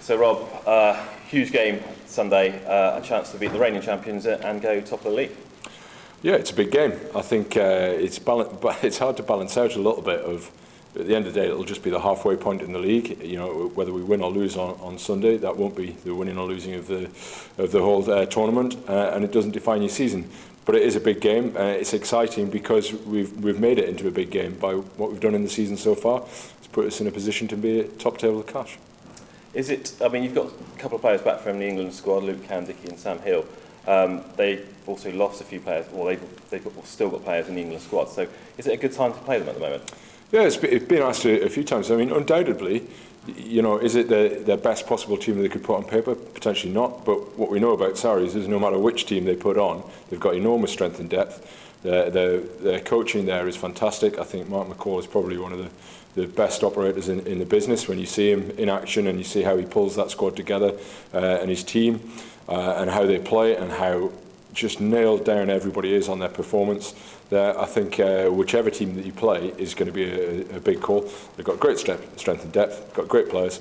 So Rob, huge game Sunday, a chance to beat the reigning champions and go top of the league. Yeah, it's a big game. I think it's hard to balance out a little bit of, at the end of the day, it'll just be the halfway point in the league. You know, whether we win or lose on Sunday, that won't be the winning or losing of the whole tournament, and it doesn't define your season. But it is a big game. It's exciting because we've made it into a big game by what we've done in the season so far. It's put us in a position to be at top table of cash. Is it? I mean, you've got a couple of players back from the England squad, Luke Candicky and Sam Hill. They've also lost a few players. Well, they've still got players in the England squad. So, is it a good time to play them at the moment? Yeah, it's been asked a few times. I mean, undoubtedly, you know, is it the best possible team that they could put on paper? Potentially not. But what we know about Saracens is no matter which team they put on, they've got enormous strength and depth. Their coaching there is fantastic. I think Mark McCall is probably one of the best operators in the business. When you see him in action and you see how he pulls that squad together and his team and how they play and how just nailed down everybody is on their performance there, I think whichever team that you play is going to be a big call. They've got great strength and depth, got great players.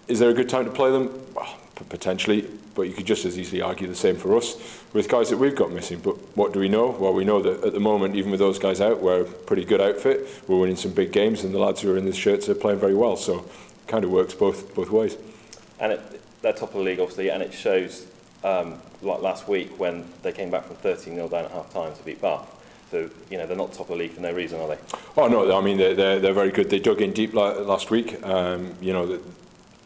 Is there a good time to play them? Well, potentially, but you could just as easily argue the same for us with guys that we've got missing. But what do we know? Well, we know that at the moment, even with those guys out, we're a pretty good outfit. We're winning some big games, and the lads who are in the shirts are playing very well. So it kind of works both ways. And they're top of the league, obviously, and it shows, like last week when they came back from 13-0 down at half-time to beat Bath. So, you know, they're not top of the league for no reason, are they? Oh, no, I mean, they're very good. They dug in deep last week. You know,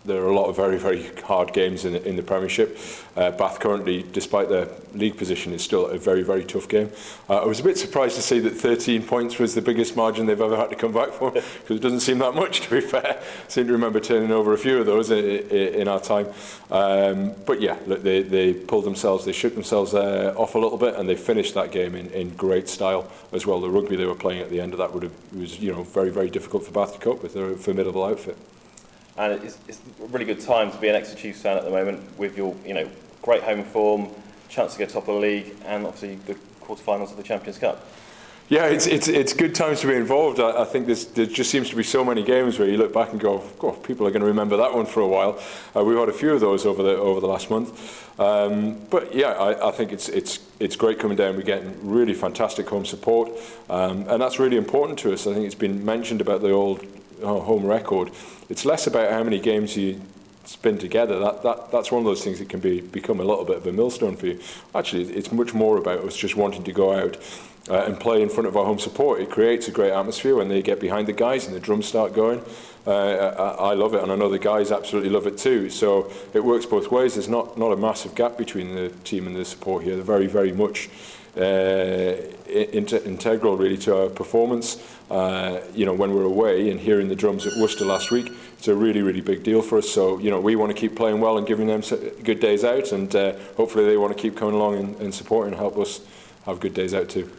there are a lot of very, very hard games in the Premiership. Bath currently, despite their league position, is still a very, very tough game. I was a bit surprised to see that 13 points was the biggest margin they've ever had to come back from, because it doesn't seem that much, to be fair. I seem to remember turning over a few of those in our time. But yeah, look, they pulled themselves, they shook themselves off a little bit, and they finished that game in great style as well. The rugby they were playing at the end of that was, you know, very, very difficult for Bath to cope with. They're a formidable outfit. And it's a really good time to be an Exeter Chiefs fan at the moment with your, you know, great home form, chance to get top of the league, and obviously the quarterfinals of the Champions Cup. Yeah, it's good times to be involved. I think there just seems to be so many games where you look back and go, God, people are going to remember that one for a while. We've had a few of those over the last month. But yeah, I think it's great coming down. We're getting really fantastic home support, and that's really important to us. I think it's been mentioned about the old home record. It's less about how many games you spin together. That's one of those things that can become a little bit of a millstone for you. Actually, it's much more about us just wanting to go out and play in front of our home support. It creates a great atmosphere when they get behind the guys and the drums start going. I love it, and I know the guys absolutely love it too. So it works both ways. There's not a massive gap between the team and the support here. They're very, very much integral really to our performance. You know, when we're away and hearing the drums at Worcester last week, it's a really, really big deal for us. So, you know, we want to keep playing well and giving them good days out, and hopefully they want to keep coming along and supporting and help us have good days out too.